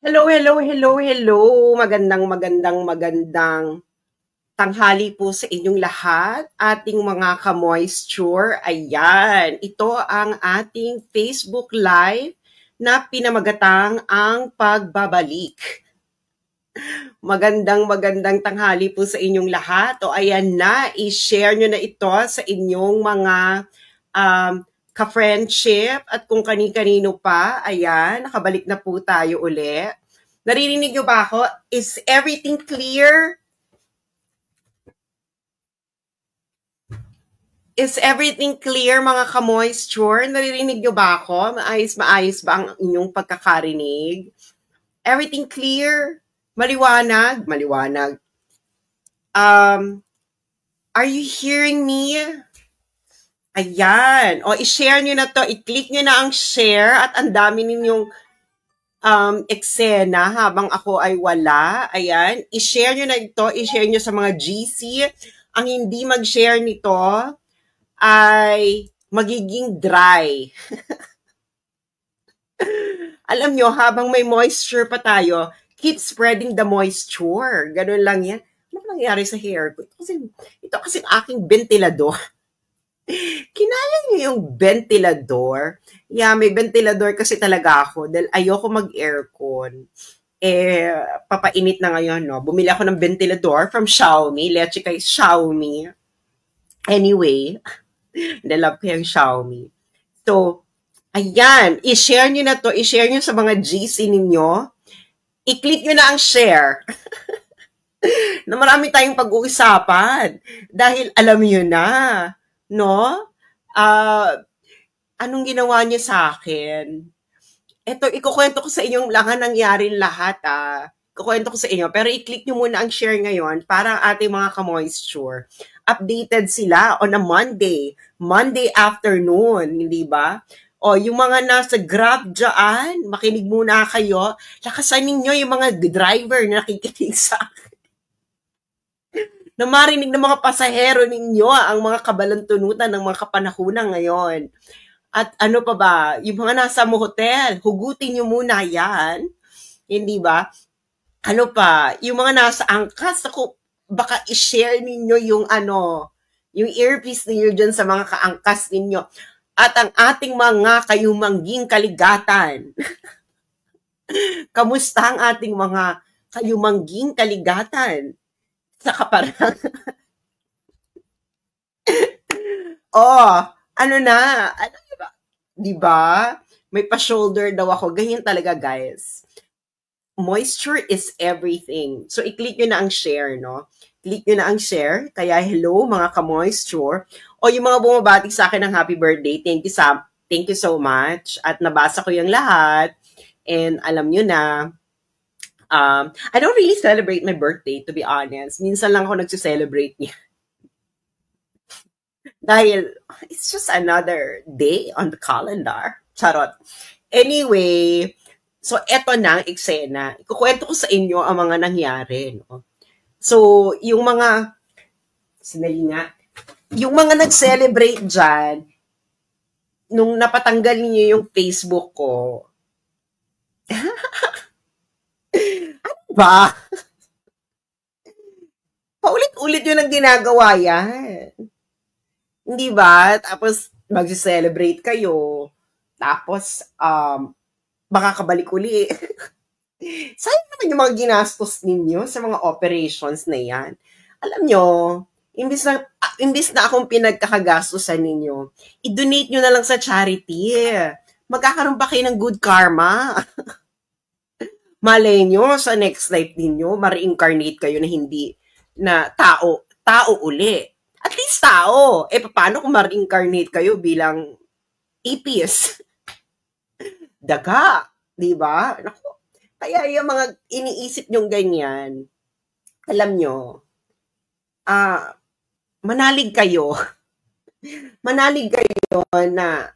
Hello, hello, hello, hello. Magandang tanghali po sa inyong lahat. Ating mga ka-moisture. Ayan, ito ang ating Facebook Live na pinamagatang ang pagbabalik. Magandang tanghali po sa inyong lahat. O ayan na, i-share nyo na ito sa inyong mga um, ka-friendship at kung kani-kanino pa. Ayan, nakabalik na po tayo uli. Naririnig nyo ba ako? Is everything clear? Is everything clear, mga ka-moisture? Naririnig nyo ba ako? Maayos ba ang inyong pagkakarinig? Everything clear? Maliwanag? Maliwanag. Are you hearing me? Ayan. O, i-share nyo na to. I-click nyo na ang share at ang dami ninyong eksena habang ako ay wala. Ayan. I-share nyo na ito. I-share nyo sa mga GC. Ang hindi mag-share nito ay magiging dry. Alam nyo, habang may moisture pa tayo, keep spreading the moisture. Ganun lang yan. Ano nangyari sa hair ko? Ito kasi aking ventilador. Kinaya niyo yung ventilador? Yeah, may ventilador kasi talaga ako dahil ayoko mag-aircon. Papainit na ngayon, no? Bumili ako ng ventilador from Xiaomi. Leche kay Xiaomi. Anyway, nalove ko yung Xiaomi. So, ayan, i-share nyo na to. I-share nyo sa mga GC ninyo. I-click nyo na ang share. Na marami tayong pag-uusapan. Dahil alam nyo na, no? Anong ginawa niyo sa akin? Ito, ikukwento ko sa inyong nangyari lahat, Ikukwento ko sa inyo. Pero i-click nyo muna ang share ngayon para ang ating mga ka-moisture updated sila on a Monday afternoon, hindi ba? O, yung mga nasa Grab dyan, makinig muna kayo. Lakasan ninyo yung mga driver na nakikinig sa akin. Na marinig ng mga pasahero ninyo ang mga kabalantunutan ng mga kapanahunan ngayon. At ano pa ba, yung mga nasa hotel, hugutin nyo muna yan. Hindi ba? Ano pa, yung mga nasa angkas, ako, baka i-share ninyo yung yung earpiece ninyo dyan sa mga kaangkas ninyo. At ang ating mga kayumangging kaligatan. Kamusta ang ating mga kayumangging kaligatan? Sa kaparang. Ano na? Ano ba? Diba? May pa-shoulder daw ako. Ganyan talaga, guys. Moisture is everything. So, i-click nyo na ang share, no? Click nyo na ang share. Kaya, hello, mga ka-moisture. O, yung mga bumabati sa akin ng happy birthday, thank you so much. At nabasa ko yung lahat. And alam nyo na, I don't really celebrate my birthday, to be honest. Minsan lang ako nagsi-celebrate niya. Dahil, it's just another day on the calendar. Charot. Anyway, so eto na ang eksena. Ikukwento ko sa inyo ang mga nangyari. No? So, yung mga, sandali nga, yung mga nag-celebrate dyan, nung napatanggal niyo yung Facebook ko, ano ba? Paulit-ulit yun ang ginagawa yan. Hindi ba? Tapos, mag-celebrate kayo. Tapos, makakabalik uli. Sayang naman yung mga ginastos ninyo sa mga operations na yan. Alam nyo, imbis na akong pinagkakagastosan ninyo, i-donate nyo na lang sa charity. Magkakaroon ba kayo ng good karma? Malay nyo, sa next life ninyo, ma-reincarnate kayo na hindi na tao uli. At least tao. Paano kung ma-reincarnate kayo bilang ipis? Daga. Diba? Naku. Kaya yung mga iniisip nyong ganyan, alam nyo, manalig kayo. Manalig kayo na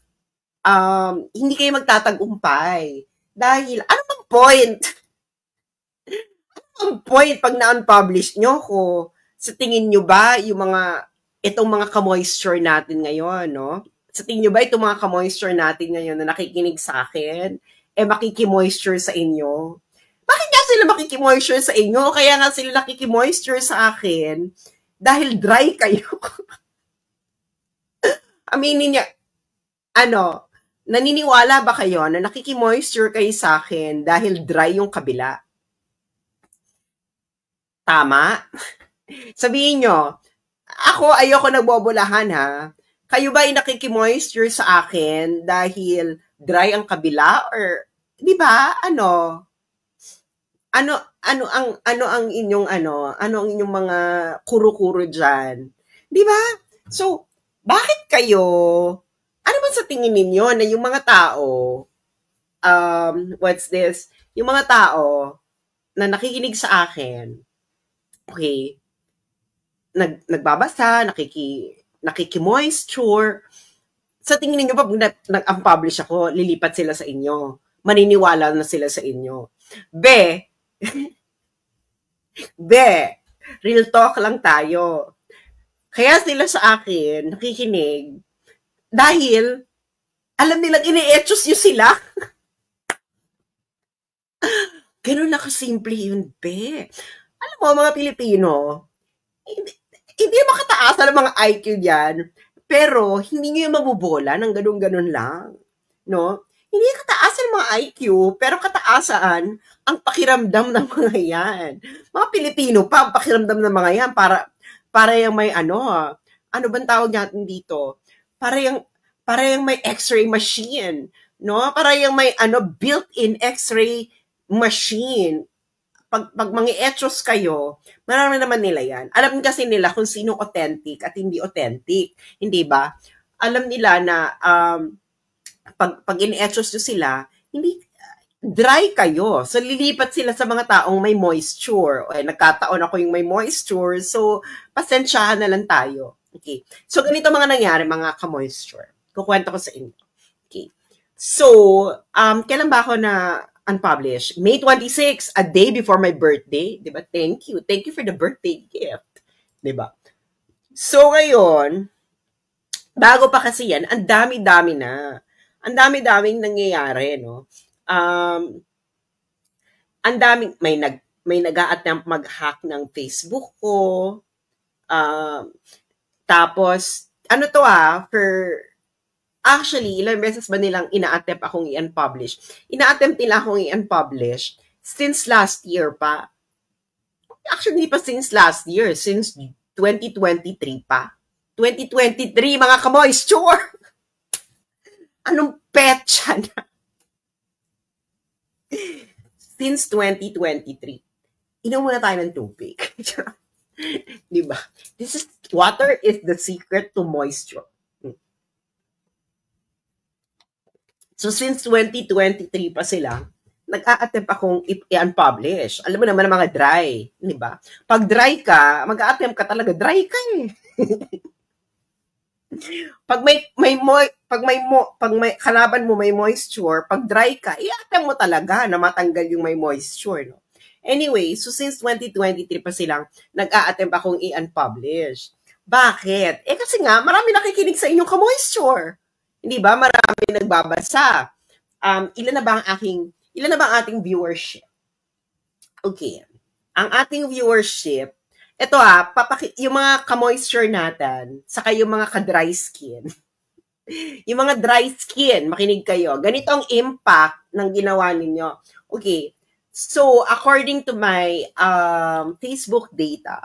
hindi kayo magtatagumpay. Dahil, ano bang point? Ano bang point pag na-unpublish nyo ko? Sa tingin nyo ba, itong mga ka-moisture natin ngayon, no? Sa tingin nyo ba itong mga ka-moisture natin ngayon na nakikinig sa akin, makikimoisture sa inyo? kaya sila makikimoisture sa inyo? Kaya nga sila nakikimoisture sa akin dahil dry kayo. Aminin niya, naniniwala ba kayo na nakikimoisture kayo sa akin dahil dry yung kabila? Tama? Sabihin nyo, ako ayoko nagbobolahan ha. Kayo ba ay nakikimoisture sa akin dahil dry ang kabila? Or, di ba, ano ang inyong ano ang inyong mga kuro-kuro diyan? 'Di ba? So, bakit kayo ano man sa tingin ninyo na yung mga tao what's this? Yung mga tao na nakikinig sa akin, okay, nagbabasa, nakikimoisture, sa tingin niyo pag nag-publish ako, lilipat sila sa inyo. Maniniwala na sila sa inyo. Real talk lang tayo. Kaya sila sa akin, nakikinig, dahil alam nilang ini-etchos nyo sila. Ganun na kasimple yun, be. Alam mo, mga Pilipino, hindi makataas ng mga IQ diyan, pero hindi nyo yung mabubola ng ganun-ganun lang. No? Hindi kataasan ng mga IQ, pero kataasan ang pakiramdam ng mga yan. Mga Pilipino pa, ang pakiramdam ng mga yan, para yung may ano bang tawag natin dito? Para yung may x-ray machine, no? Para yung may built-in x-ray machine. Pag mangi-etchos kayo, marami naman nila yan. Alam kasi nila kung sino authentic at hindi authentic. Hindi ba? Alam nila na pag in-etchos nyo sila, hindi dry kayo. So, lilipat sila sa mga taong may moisture. Okay, nagkataon ako yung may moisture. So, pasensyahan na lang tayo. Okay. So, ganito mga nangyari, mga ka-moisture. Kukwento ko sa inyo. Okay. So, kailan ba ako na unpublished? May 26, a day before my birthday. Diba? Thank you. Thank you for the birthday gift. Diba? So, ngayon, bago pa kasi yan, ang dami-dami na. Ang dami-daming nangyayari, no? Ang daming, may nag-a-attempt mag-hack ng Facebook ko. Tapos, actually, ilang beses ba nilang ina-attempt akong i-unpublish? Ina-attempt nila akong i-unpublish since last year pa. Actually, hindi pa since last year. Since 2023 pa. 2023, mga ka-moisture! Anong petsa na? Since 2023. Inom muna tayo ng tubig. Diba? Water is the secret to moisture. So, since 2023 pa sila, nag-a-attempt akong i-unpublish. Alam mo naman ang mga dry, di ba? Pag dry ka, mag-a-attempt ka talaga, dry ka eh. Pag may kalaban mo may moisture, pag dry ka, i-attempt mo talaga na matanggal yung may moisture, no? Anyway, so since 2023 pa silang nag-a-attempt akong i-unpublish. Bakit? Kasi nga, marami nakikinig sa inyong ka-moisture. Hindi ba? Marami nagbabasa. Ilan na ba ang ating viewership? Okay. Ang ating viewership, ito yung mga ka-moisture natin, saka yung mga ka-dry skin. Yung mga dry skin, makinig kayo. Ganito ang impact ng ginawa ninyo. Okay. So, according to my Facebook data,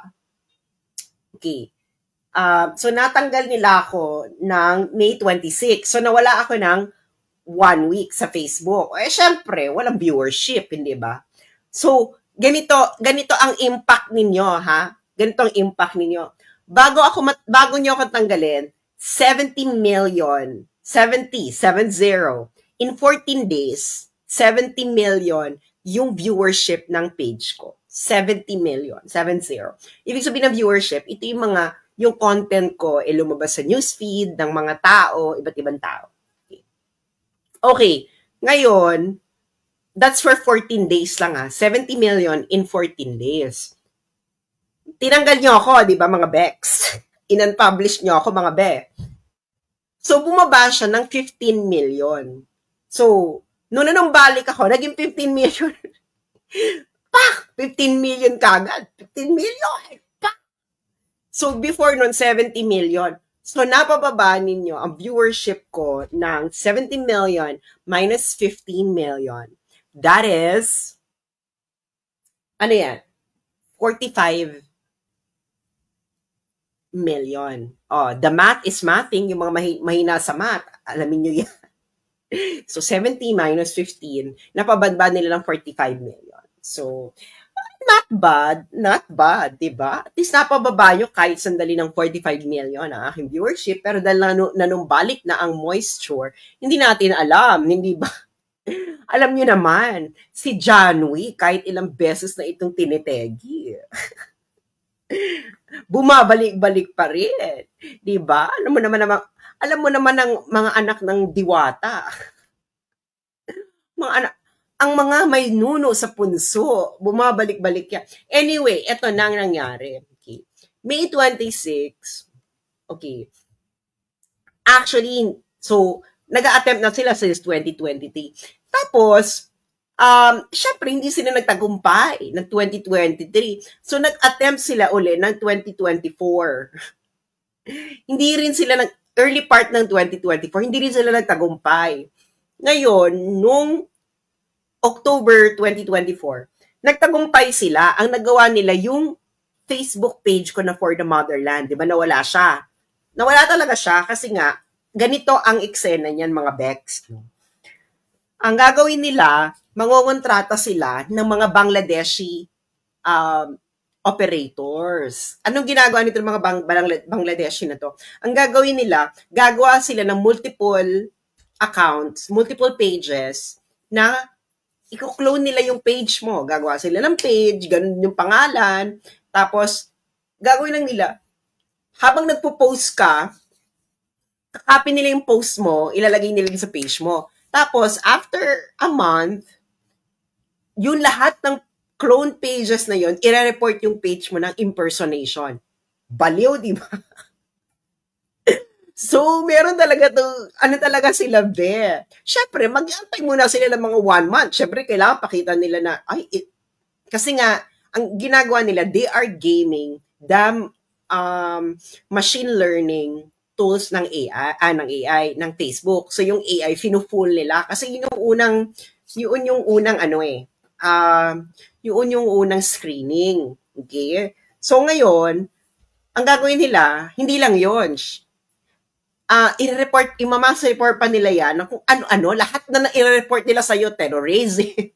okay, so natanggal nila ako ng May 26. So, nawala ako ng 1 week sa Facebook. Syempre, walang viewership, hindi ba? So, ganito ang impact ninyo, ha? Ganito ang impact ninyo. Bago nyo ako tanggalin, 70 million, 70, in 14 days, 70 million yung viewership ng page ko. 70 million, 70. Ibig sabihin ng viewership, ito yung content ko lumabas sa newsfeed ng mga tao, iba't ibang tao. Okay. Ngayon, that's for 14 days lang 70 million in 14 days. Tinanggal nyo ako, di ba mga Bex? In-unpublish nyo ako mga Be. So, bumaba siya ng 15 million. So, nung balik ako, naging 15 million. 15 million kagad. 15 million! So, before nun, 70 million. So, napababa ninyo ang viewership ko ng 70 million minus 15 million. That is, ano yan? 45 million. Oh, the math is mathing. Yung mga mahina sa math, alamin nyo yan. So, 70 minus 15, napababa nila ng 45 million. So, not bad, di ba? At least napababa nyo kahit sandali ng 45 million ang aking viewership, pero dahil nanumbalik na ang moisture, hindi natin alam, hindi ba? Alam nyo naman, si John Wick, kahit ilang beses na itong tinitegi, bumabalik-balik pa rin. Di ba? Alam mo naman ang mga anak ng diwata. Mga anak, ang mga may nuno sa punso, bumabalik-balik yan. Anyway, eto na ang nangyari. Okay. May 26, okay. Actually, so, nag-a-attempt na sila since 2023. Tapos, syempre, hindi sila nagtagumpay ng 2023. So, nag-attempt sila uli ng 2024. Hindi rin sila early part ng 2024, hindi rin sila nagtagumpay. Ngayon, nung October 2024, nagtagumpay sila. Ang nagawa nila yung Facebook page ko na For the Motherland. Di ba? Nawala siya. Nawala talaga siya kasi nga, ganito ang eksena niyan, mga Bex. Ang gagawin nila, mangongontrata sila ng mga Bangladeshi operators. Anong ginagawa nito ng mga Bangladeshi na to? Ang gagawin nila, gagawa sila ng multiple accounts, multiple pages na i-clone nila yung page mo. Gagawa sila ng page, ganun yung pangalan. Tapos, gagawin lang nila. Habang nagpo-post ka, kakopy nila yung post mo, ilalagay nila sa page mo. Tapos, after a month, yung lahat ng clone pages na yon, i-report yung page mo ng impersonation. Baliw, di ba? So, meron talaga ano talaga sila, be. Syempre, mag-antay muna sila ng mga 1 month. Syempre, kailangan pakita nila na, kasi nga, ang ginagawa nila, they are gaming the machine learning tools ng AI, ng Facebook. So, yung AI, finu-fool nila. Kasi yun yung unang yun yung unang screening. Okay? So, ngayon, ang gagawin nila, hindi lang yun. Imamass report pa nila yan kung ano-ano, lahat na i-report nila sa'yo, terrorism.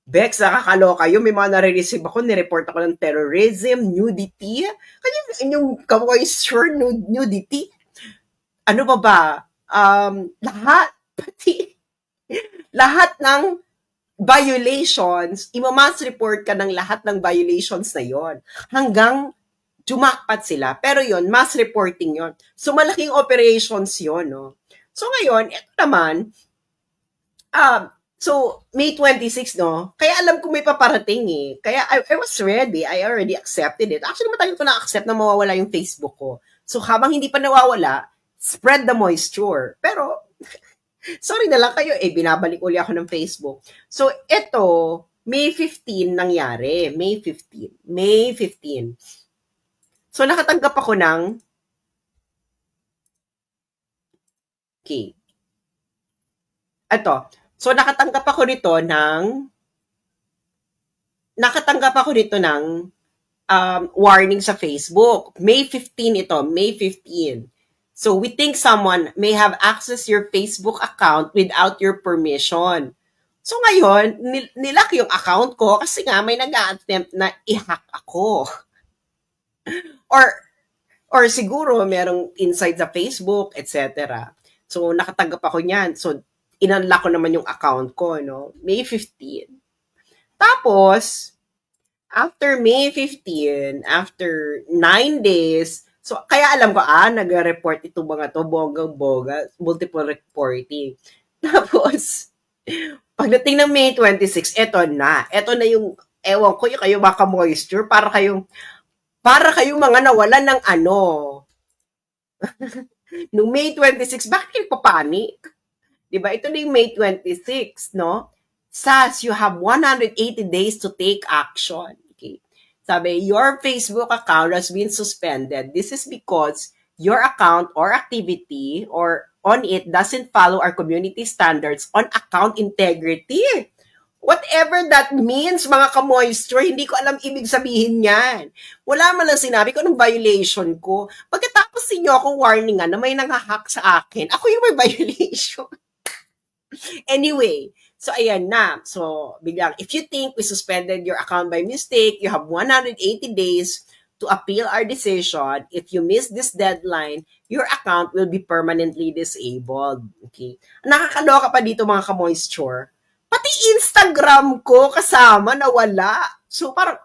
Bex, nakakaloka yun. May mga nare-receive ako, nireport ako ng terrorism, nudity. Kanya yung sure nudity. Ano ba? Lahat, pati, lahat ng violations, imamass report ka ng lahat ng violations na yon hanggang jumakpat sila. Pero yon mass reporting yon. So, malaking operations yon, no? So, ngayon, ito naman, so, May 26, no? Kaya alam ko may paparating, eh. Kaya I was ready. I already accepted it. Actually, matagal ko na-accept na mawawala yung Facebook ko. So, habang hindi pa nawawala, spread the moisture. Pero, sorry na lang kayo, binabalik uli ako ng Facebook. So, ito, May 15 nangyari. May 15. So, nakatanggap ako ng okay. Ito. So, nakatanggap ako nito ng warning sa Facebook. May 15 ito. May 15. So, we think someone may have accessed your Facebook account without your permission. So, ngayon, nilock yung account ko kasi nga may nag-attempt na i-hack ako. Or siguro merong inside sa Facebook, etc. So, nakatanggap ako niyan. So, in-unlock ko naman yung account ko, no? May 15. Tapos, after May 15, after 9 days, so, kaya alam ko, nag-report ito mga to, boga, multiple reporting. Tapos, pagdating ng May 26, eto na yung, ewan ko, yung kayo baka moisture, para kayong mga nawalan ng ano. Noong May 26, bakit kayo papanik? Diba? Ito na yung May 26, no? Says you have 180 days to take action. Okay. Sabi, your Facebook account has been suspended. This is because your account or activity or on it doesn't follow our community standards on account integrity. Whatever that means, mga ka-moisture, hindi ko alam ibig sabihin yan. Wala man lang sinabi ko anong violation ko. Pagkatapos ninyo akong warningan na may nanghahack sa akin, ako yung may violation. Anyway, so ayan na. So, biglang, if you think we suspended your account by mistake, you have 180 days to appeal our decision. If you miss this deadline, your account will be permanently disabled. Okay? Nakakaloka pa dito mga ka-moisture. Pati Instagram ko kasama nawala. So, parang,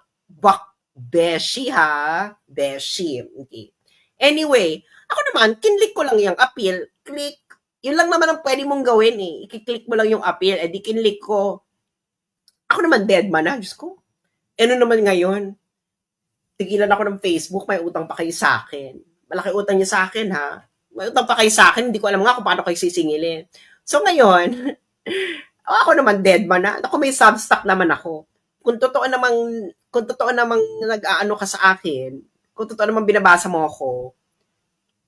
beshi ha? Beshi. Okay. Anyway, ako naman, kinlik ko lang yung appeal. Click. Yun lang naman ang pwede mong gawin eh. I-click mo lang yung appeal. Eh, di kinlik ko. Ako naman, dead man na. Diyos ko. Ano naman ngayon? Tigilan ako ng Facebook. May utang pa kayo sa akin. Malaki utang niyo sa akin ha. May utang pa kayo sa akin. Hindi ko alam nga kung paano kayo sisingilin. So, ngayon, ako naman dead man na. Ako may substock naman ako. Kung totoo namang nag-aano ka sa akin, kung totoo namang binabasa mo ako,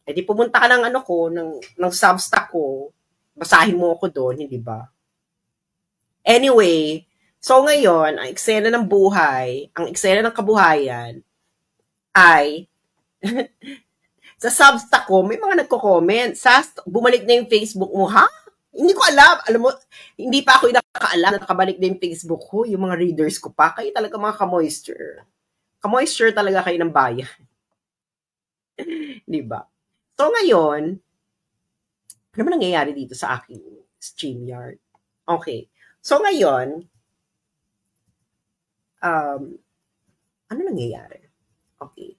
edi pumunta ka ng ng substock ko, basahin mo ako doon, hindi ba? Anyway, so ngayon, ang eksena ng buhay, ang eksena ng kabuhayan ay sa substock ko, may mga nagko-comment, bumalik na yung Facebook mo, ha? Hindi ko alam. Alam mo, hindi pa ako nakakaalam na nakabalik din yung Facebook ko, yung mga readers ko pa. Kayo talaga mga ka-moisture. Ka-moisture talaga kayo ng bayan. Diba? So ngayon, ano naman nangyayari dito sa aking StreamYard? Okay. So ngayon, ano nangyayari? Okay.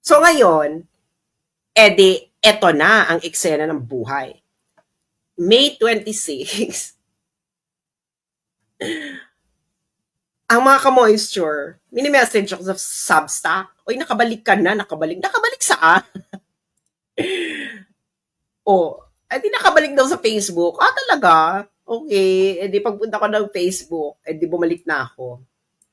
So ngayon, eto na ang eksena ng buhay. May 26, ang mga ka-moisture, mini-message ako sa Substack. Oy, nakabalik ka na, nakabalik saan? Di nakabalik daw sa Facebook. Talaga? Okay, di pagpunta ko ng Facebook, di bumalik na ako.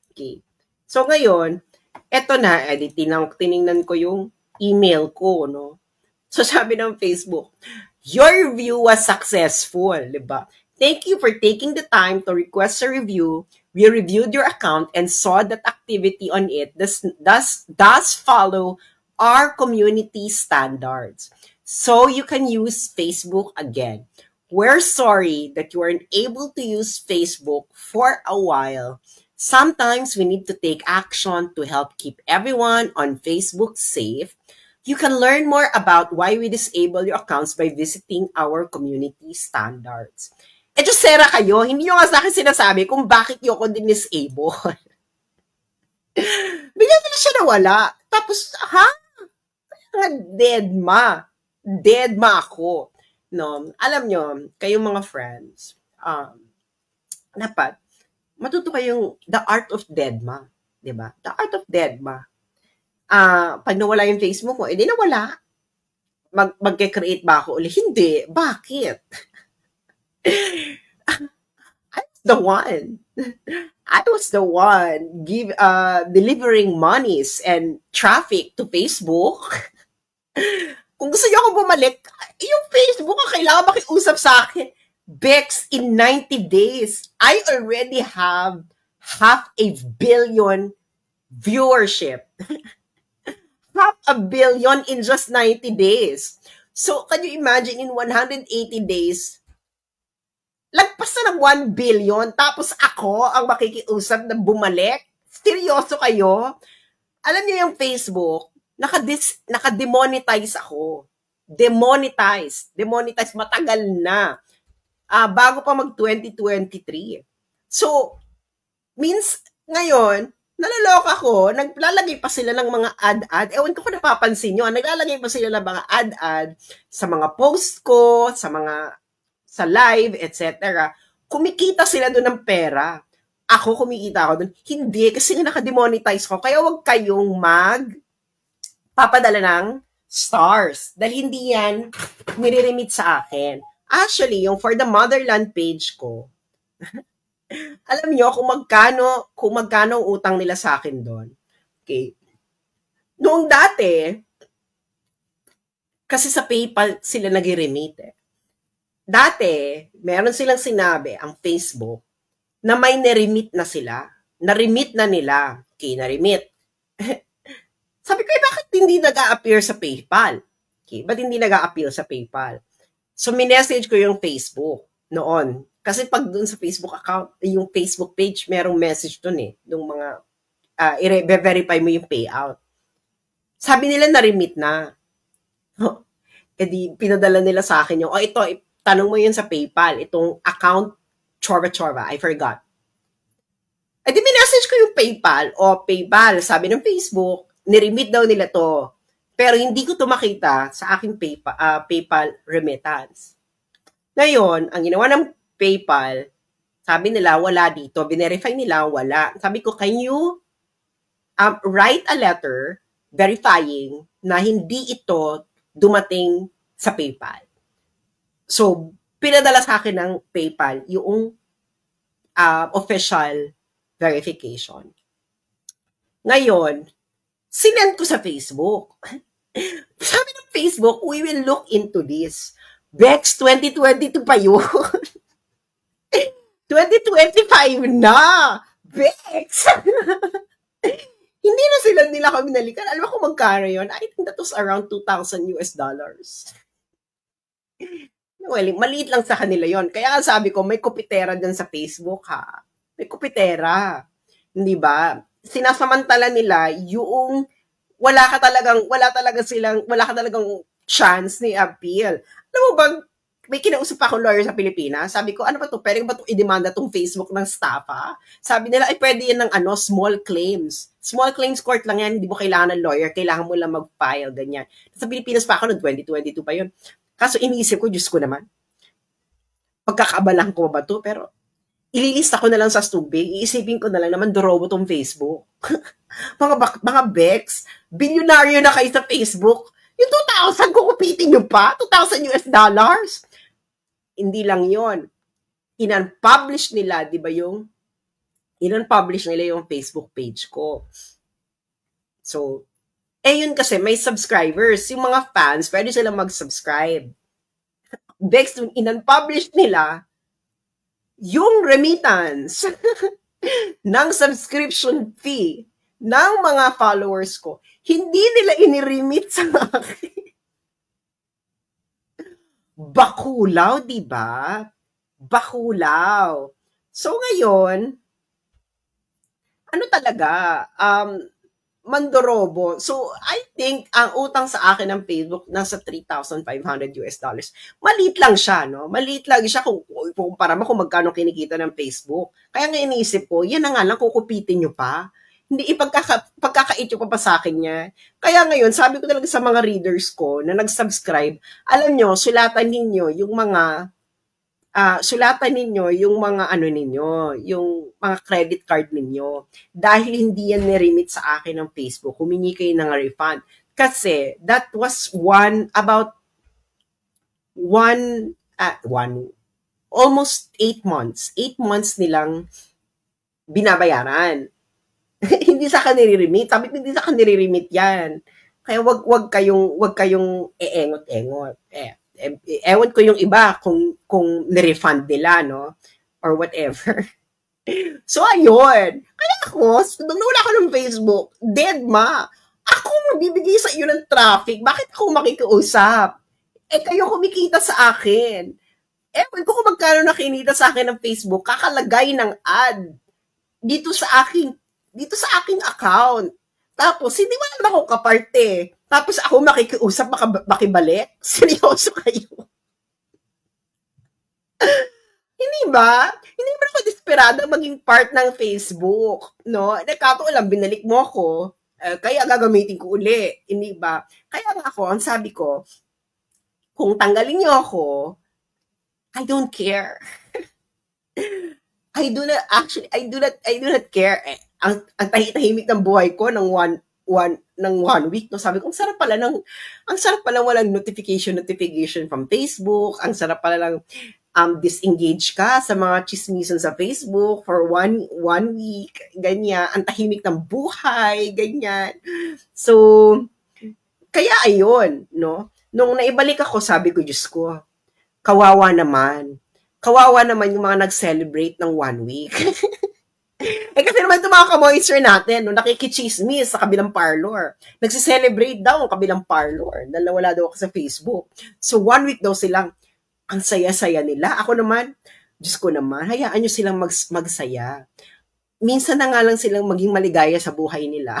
Okay. So ngayon, eto na, di tiningnan ko yung email ko, no? So sabi ng Facebook, your review was successful, diba? Thank you for taking the time to request a review. We reviewed your account and saw that activity on it does follow our community standards. So you can use Facebook again. We're sorry that you weren't able to use Facebook for a while. Sometimes we need to take action to help keep everyone on Facebook safe. You can learn more about why we disable your accounts by visiting our community standards. Sera kayo, hindi nyo nga sa akin sinasabi kung bakit nyo ako din-disable. Bigla na siya nawala. Tapos, dead ma ako. No? Alam nyo, kayong mga friends, dapat, matuto kayong the art of dead ma. Diba? The art of dead ma. Pag nawala yung Facebook mo, edi nawala. Mag-create ba ako ulit? Hindi. Bakit? I was the one delivering monies and traffic to Facebook. Kung gusto niyo akong bumalik, yung Facebook ang kailangan makiusap sa akin. Bex, in 90 days, I already have 500 million viewership. 500 million in just 90 days. So, can you imagine in 180 days, lagpas na ng 1 billion, tapos ako ang makikiusap na bumalik? Seryoso kayo? Alam niyo yung Facebook, naka-demonetize ako. Demonetize, matagal na. Bago pa mag-2023. So, means, ngayon, naloloka ko, naglalagay pa sila ng mga ad-ad. Ewan ko kung napapansin nyo, naglalagay pa sila ng mga ad-ad sa mga post ko, sa live, etc. Kumikita sila doon ng pera. Ako kumikita ako doon. Hindi, kasi naka-demonetize ko. Kaya wag kayong papadala ng stars. Dahil hindi yan nire-remit sa akin. Actually, yung for the motherland page ko, Alam niyo kung magkano ang utang nila sa akin doon. Okay. Noong dati, kasi sa PayPal sila nag-remit eh. Dati, meron silang sinabi, ang Facebook, na may na-remit na sila. Na-remit na nila. Okay, na-remit. Sabi ko, bakit hindi nag-a-appear sa PayPal? Okay, ba't hindi nag-a-appear sa PayPal? So, minessage ko yung Facebook noon. Kasi pag dun sa Facebook account, yung Facebook page, merong message dun eh. Yung mga, i-verify mo yung payout. Sabi nila na-remit na. E di, pinadala nila sa akin yung, ito, tanong mo yun sa PayPal. Itong account, chorba, I forgot. E di, minessage ko yung PayPal. PayPal, sabi ng Facebook, niremit daw nila to. Pero hindi ko to makita sa aking PayPal remittance. Ngayon, ang ginawa ng PayPal, sabi nila, wala dito. Binerify nila, wala. Sabi ko, can you write a letter verifying na hindi ito dumating sa PayPal? So, pinadala sa akin ng PayPal yung official verification. Ngayon, sinend ko sa Facebook. Sabi ng Facebook, we will look into this. Bex, 2022 pa yun. 2025 na! Bex! Hindi na sila nila kami nalikan. Alam mo kung magkano yun? I think that was around $2,000 US. Well, maliit lang sa kanila yon. Kaya sabi ko, may kupitera dyan sa Facebook, ha? May kupitera. Hindi ba? Sinasamantala nila yung wala ka talagang chance ni appeal. Alam mo ba, may kinausap akong lawyer sa Pilipinas. Sabi ko, ano ba to? Pwede ba to i-demanda tong Facebook ng staff, ha? Sabi nila, ay pwede yan ng small claims. Small claims court lang yan, hindi mo kailangan ng lawyer, kailangan mo lang mag-file, ganyan. Sa Pilipinas pa ako, noong 2022 pa yun. Kaso iniisip ko, Diyos ko naman, pagkakabalang ko ba to? Pero ililista ko na lang sa tubig, iisipin ko na lang naman, dorobo tong Facebook. mga Bex, bilyonaryo na kayo sa Facebook. Yung 2,000, kukupitin nyo pa? $2,000 US? Hindi lang yon. In-unpublish nila, di ba in-unpublish nila yung Facebook page ko. So, yun kasi, may subscribers. Yung mga fans, pwede sila mag-subscribe. Bex, in-unpublish nila yung remittance ng subscription fee ng mga followers ko. Hindi nila iniremit sa akin. Bakulaw, di ba? Bakulaw. So ngayon, ano talaga, mandorobo. So, I think, ang utang sa akin ng Facebook, nasa $3,500. Maliit lang siya, no? Maliit lang siya kung para mo kung magkano kinikita ng Facebook. Kaya nga iniisip ko, yan na nga lang, kukupitin nyo pa. Hindi pagkakait nyo pa sa akin niya. Kaya ngayon, sabi ko talaga sa mga readers ko na nag-subscribe, alam nyo, sulatan ninyo yung mga yung mga credit card ninyo. Dahil hindi yan niremit sa akin ng Facebook, humingi kayo ng refund. Kasi, that was almost 8 months. 8 months nilang binabayaran. Hindi sa akin nire-remit. Sabi ko, hindi sa akin nire-remit yan. Kaya wag kayong eengot-engot. Ewan ko yung iba kung nirefund nila, no? Or whatever. So, ayun. Kaya ako, nung nawala ko ng Facebook, dead ma. Ako magbibigay sa iyo ng traffic. Bakit ako makikiusap? Kayo kumikita sa akin. Ewan ko kung magkano nakinita sa akin ng Facebook, kakalagay ng ad dito sa aking account. Tapos, hindi mo naman ako kaparte. Tapos ako makikiusap, makibalik? Seryoso kayo? Hindi ba? Hindi ba ako desperada maging part ng Facebook? No? Nakakaalam, binalik mo ako. Kaya gagamitin ko uli. Hindi ba? Kaya nga ako, ang sabi ko, kung tanggalin niyo ako, I don't care. I do not care. Ang tahimik ng buhay ko ng one week, no? Sabi ko, ang sarap pala walang notification from Facebook. Ang sarap pala lang disengage ka sa mga chismisan sa Facebook for one week, ganyan, ang tahimik ng buhay, ganyan. So, kaya ayun, no? Nung naibalik ako, sabi ko, Diyos ko, kawawa naman. Kawawa naman yung mga nag-celebrate ng 1 week. Kasi naman itong mga kamoister natin, no, nakikichismis sa kabilang parlor. Nagsi-celebrate daw ang kabilang parlor. Wala daw ako sa Facebook. So, 1 week daw silang, ang saya-saya nila. Ako naman, Diyos ko naman, hayaan nyo silang magsaya. Minsan na nga lang silang maging maligaya sa buhay nila.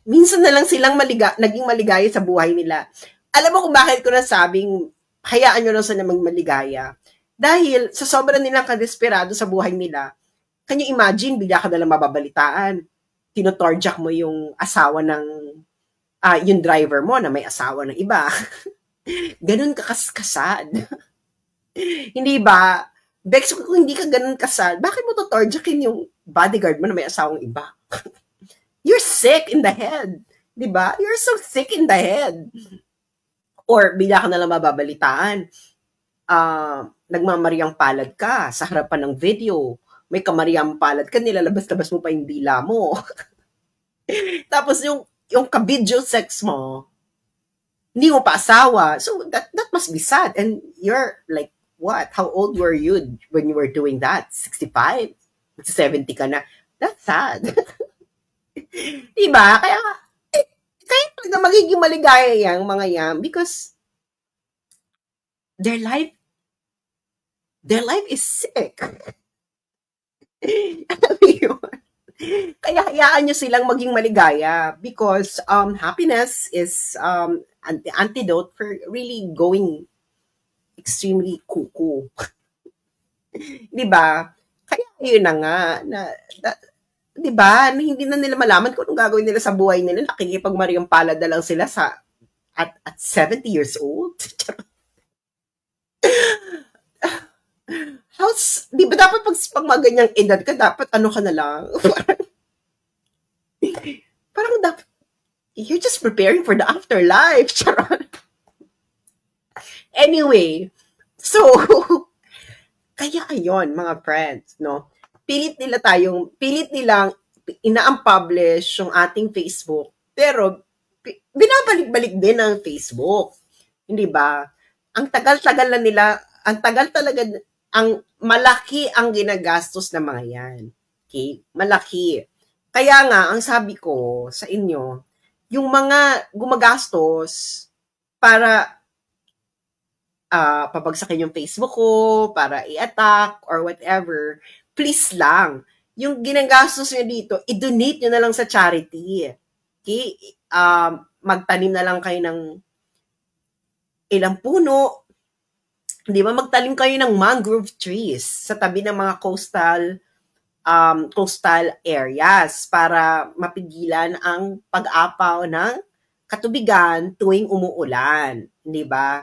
Minsan na lang silang naging maligaya sa buhay nila. Alam mo kung bakit ko nasabing, hayaan nyo lang sila maging maligaya. Dahil sa sobrang nilang kadesperado sa buhay nila, can you imagine, bigla ka nalang mababalitaan. Tinotorjak mo yung asawa ng, yung driver mo na may asawa ng iba. Ganun ka kasad. Hindi ba? Bex, kung hindi ka ganun kasad, bakit mo totorjakin yung bodyguard mo na may asawang iba? You're sick in the head. Di ba? You're so sick in the head. Or bigla ka nalang mababalitaan. Nagmamariang palad ka sa harapan ng video. May kamariang palad ka, nilalabas-labas mo pa yung dila mo. Tapos yung ka-video sex mo, hindi mo pa asawa. So that must be sad. And you're like, what? How old were you when you were doing that? 65? 70 ka na. That's sad. Diba? Kaya talaga magiging maligaya yung mga yan because their life is sick. Alam mo yun? Kaya hayaan nyo silang maging maligaya because happiness is an antidote for really going extremely cuckoo. Diba? Kaya yun na nga, diba? Hindi na nila malaman kung anong gagawin nila sa buhay nila. Nakikipagmariang palad na lang sila at 70 years old. Di ba dapat pag maganyang edad ka, dapat ano ka na lang? Parang dapat, you're just preparing for the afterlife. Charot. Anyway, so, kaya ayun, mga friends, no? Pilit nilang ina-publish yung ating Facebook, pero binabalik-balik din ang Facebook. Hindi ba? Ang tagal-tagal na nila, ang malaki ang ginagastos ng mga yan. Okay? Malaki. Kaya nga, ang sabi ko sa inyo, yung mga gumagastos para pabagsakin yung Facebook ko, para i-attack, or whatever, please lang, yung ginagastos nyo dito, i-donate nyo na lang sa charity. Okay? Magtanim na lang kayo ng ilang puno, di ba? Magtanim kayo ng mangrove trees sa tabi ng mga coastal areas para mapigilan ang pag-apaw ng katubigan tuwing umuulan. Di ba?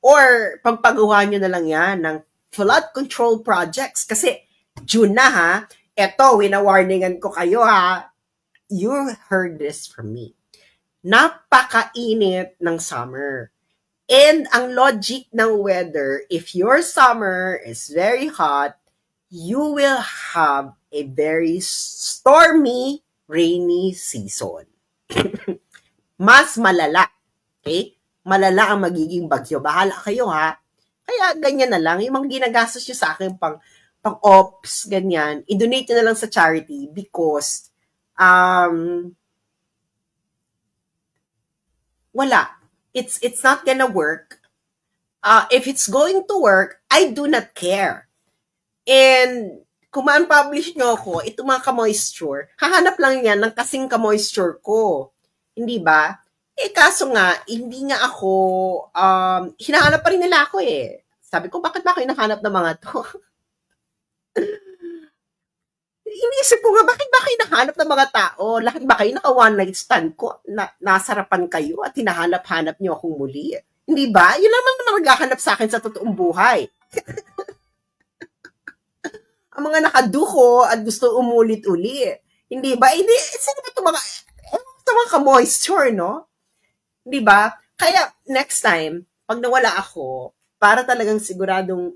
Or pagpagawa nyo na lang yan ng flood control projects. Kasi June na ha. Eto, wina-warningan ko kayo ha. You heard this from me. Napakainit ng summer. And ang logic ng weather, if your summer is very hot, you will have a very stormy, rainy season. Mas malala. Okay? Malala ang magiging bagyo. Bahala kayo ha. Kaya ganyan na lang. Yung mga ginagastos nyo sa akin pang-ops, ganyan, i-donate nyo na lang sa charity because wala. It's not gonna work. If it's going to work, I do not care. And kung ma-unpublish nyo ako, itong mga ka-moisture, hahanap lang yan ng kasing ka-moisture ko. Hindi ba? Kaso nga, hindi nga ako, hinahanap pa rin nila ako eh. Sabi ko, bakit ba ako hinahanap ng mga to? Iniisip ko nga, bakit ba kayo hinahanap ng mga tao? Lahat ba kayo naka-one night stand ko? Nasarapan kayo at hinahanap-hanap niyo akong muli? Hindi ba? Yun naman naghahanap sa akin sa totoong buhay. Ang mga nakaduko at gusto umulit-uli. Hindi ba? Hindi, sino ba ito mga ka-moisture, no? Hindi ba? Kaya, next time, pag nawala ako, para talagang siguradong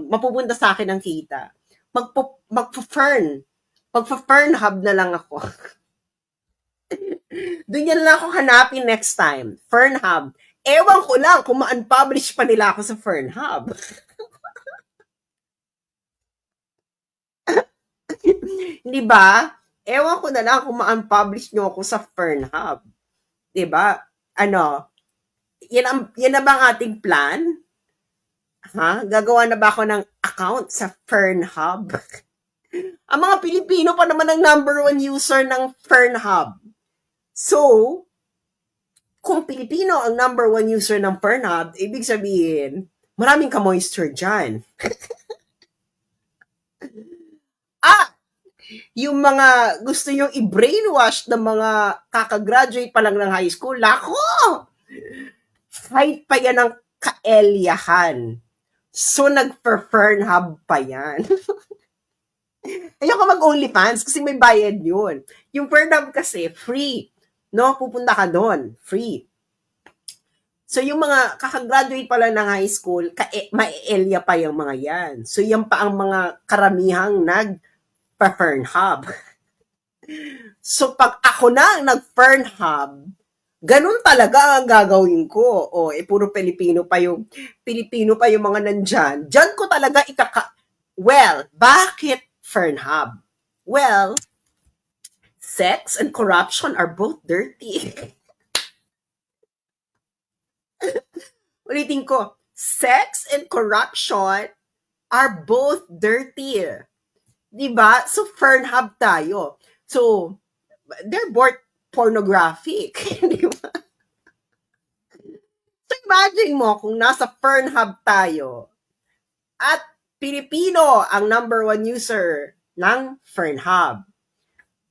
mapupunta sa akin ang kita. Magpa-fern. Magpa-fern hub na lang ako. Doon yan lang ako hanapin next time. Fern hub. Ewan ko lang kung ma-unpublish pa nila ako sa Fern hub. Di ba? Ewan ko na lang kung ma-unpublish nyo ako sa Fern hub. Di ba? Ano? Yan na ba ang ating plan? Ha? Gagawa na ba ako ng account sa Fern hub? Ang mga Pilipino pa naman ang number 1 user ng Fern hub. So, kung Pilipino ang number 1 user ng Fern hub, ibig sabihin, maraming ka-moisture dyan. Yung mga gusto yung i-brainwash ng mga kakagraduate pa lang ng high school, lako! Fight pa yan ng kaelyahan. So, nag-Fern hub pa yan. Ayoko mag-OnlyFans kasi may bayad yun. Yung Fern hub kasi, free. No? Pupunta ka doon. Free. So, yung mga kakagraduate pala ng high school, ma-elya pa yung mga yan. So, yan pa ang mga karamihang nag-Fern hub. So, pag ako na nag-Fern hub, ganun talaga ang gagawin ko. O, puro Pilipino pa yung mga nandyan. Diyan ko talaga well, bakit Fern hub? Well, sex and corruption are both dirty. Ulitin ko, sex and corruption are both dirty. Diba? So, Fern hub tayo. So, they're both pornographic. Diba? So, imagine mo kung nasa Fern hub tayo at Pilipino ang number 1 user ng Fern hub.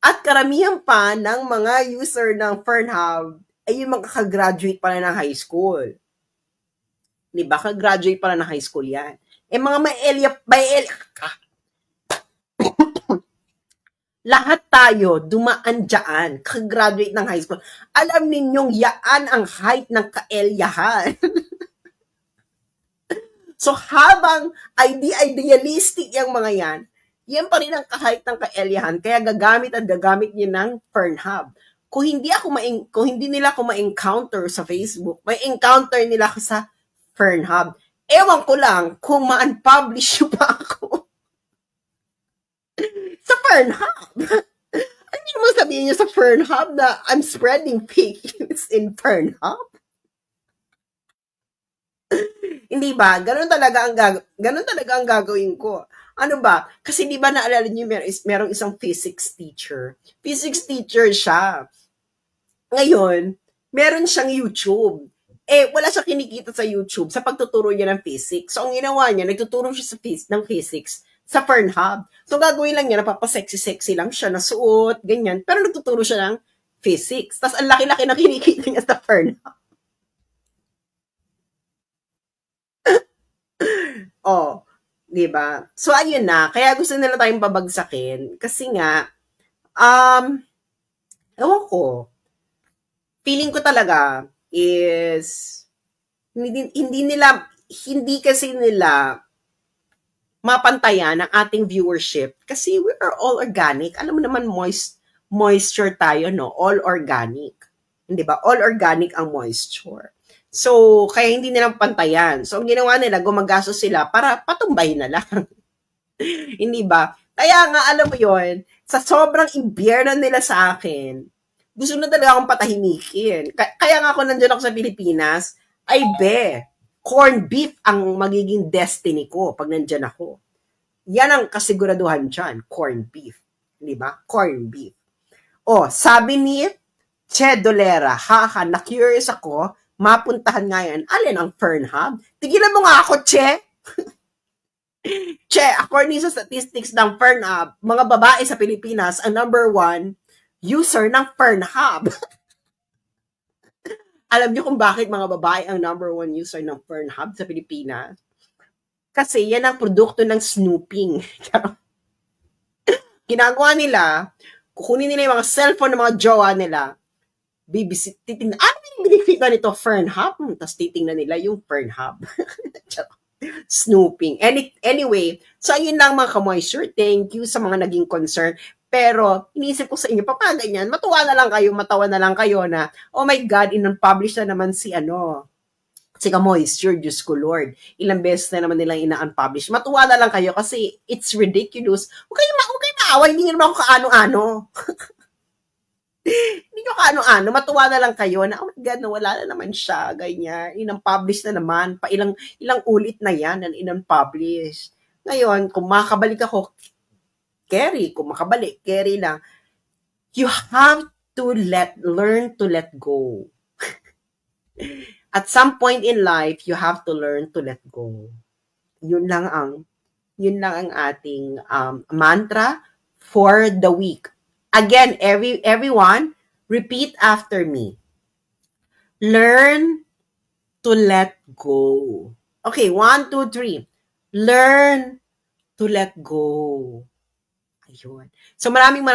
At karamihan pa ng mga user ng Fern hub ay yung mga kakagraduate pala ng high school. Diba? Kakagraduate pala ng high school yan. Mga lahat tayo dumaan dyan, kakagraduate ng high school. Alam ninyong yaan ang height ng kaelyahan. So, habang idealistic yung mga yan pa rin ang kahit ng kaelyahan. Kaya gagamit niyo ng Fern hub. Kung hindi nila ako ma-encounter sa Facebook, may encounter nila ako sa Fern hub. Ewan ko lang kung ma-unpublish pa ako sa Fern hub. Ano mo sabihin niyo sa Fern hub na I'm spreading fake news in Fern hub? Hindi ba? Ganun talaga ang gagawin ko. Ano ba? Kasi di ba naalala niyo merong isang physics teacher. Physics teacher siya. Ngayon, meron siyang YouTube. Wala siyang kinikita sa YouTube sa pagtuturo niya ng physics. So, ang ginawa niya, nagtuturo siya ng physics sa Fern hub. So, gagawin lang niya, napapasexy-sexy lang siya, nasuot, ganyan. Pero nagtuturo siya ng physics. Tapos, ang laki-laki na kinikita niya sa Fern hub. Oh, di ba? So, ayun na. Kaya gusto nila tayong babagsakin. Kasi nga, ewan ko, feeling ko talaga is, hindi kasi nila mapantayan ang ating viewership kasi we are all organic. Alam mo naman, moisture tayo, no? All organic. Hindi ba? All organic ang moisture. So, kaya hindi nila pantayan. So, ang ginawa nila, gumagastos sila para patumbahin na lang. Hindi ba? Kaya nga, alam mo yon, sa sobrang imbierno nila sa akin, gusto na talaga akong patahimikin. Kaya nga ako nandyan ako sa Pilipinas, ay corn beef ang magiging destiny ko pag nandyan ako. Yan ang kasiguraduhan dyan, corn beef. Hindi ba? Corn beef. Sabi ni Che Dolera, na-curious ako, mapuntahan nga yan. Alin ang Fern hub? Tigilan mo nga ako, Che! Che, according sa statistics ng Fern hub, mga babae sa Pilipinas ang number 1 user ng Fern hub. Alam niyo kung bakit mga babae ang number 1 user ng Fern hub sa Pilipinas? Kasi yan ang produkto ng snooping. Ginagawa nila, kukunin nila yung mga cellphone ng mga jowa nila, titignan, ano yung nakikita nito, Fern Hub? Tapos titingnan nila yung Fern Hub. Snooping. Anyway, so ayun lang mga ka-moisture. Thank you sa mga naging concern. Pero, iniisip ko sa inyo, papaganyan, matawa na lang kayo na, oh my God, in-unpublish na naman si ka-moisture, Diyos ko Lord. Ilang beses na naman nilang ina-unpublish. Matuwa na lang kayo kasi it's ridiculous. Huwag kayo maawa, hindi naman ako kaano-ano. Hindi nyo kaano-ano, matuwa na lang kayo na, oh my God, nawala na naman siya, ganyan. In-unpublish na naman. Ilang ulit na yan, in-unpublish. Ngayon, kung makakabalik ako, carry. Kung makabalik, carry lang. You have to learn to let go. At some point in life, you have to learn to let go. Yun lang ang ating mantra for the week. Again, everyone, repeat after me. Learn to let go. Okay, 1, 2, 3. Learn to let go. Ayun. So maraming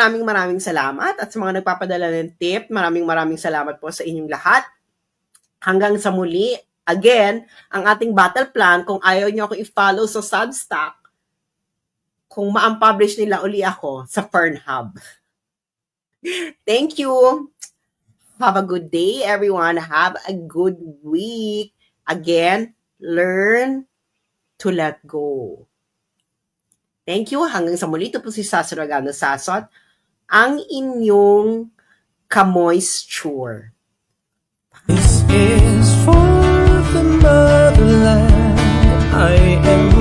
salamat at sa mga nagpapadala ng tip, maraming salamat po sa inyong lahat. Hanggang sa muli, again, ang ating battle plan, kung ayaw nyo ako i-follow sa Substack, kung ma-unpublish nila uli ako sa Fern Hub. Thank you. Have a good day, everyone. Have a good week. Again, learn to let go. Thank you. Hanggang sa muli, ito po si Saso Regano Sasot, ang inyong ka-moisture. This is for the motherland. I am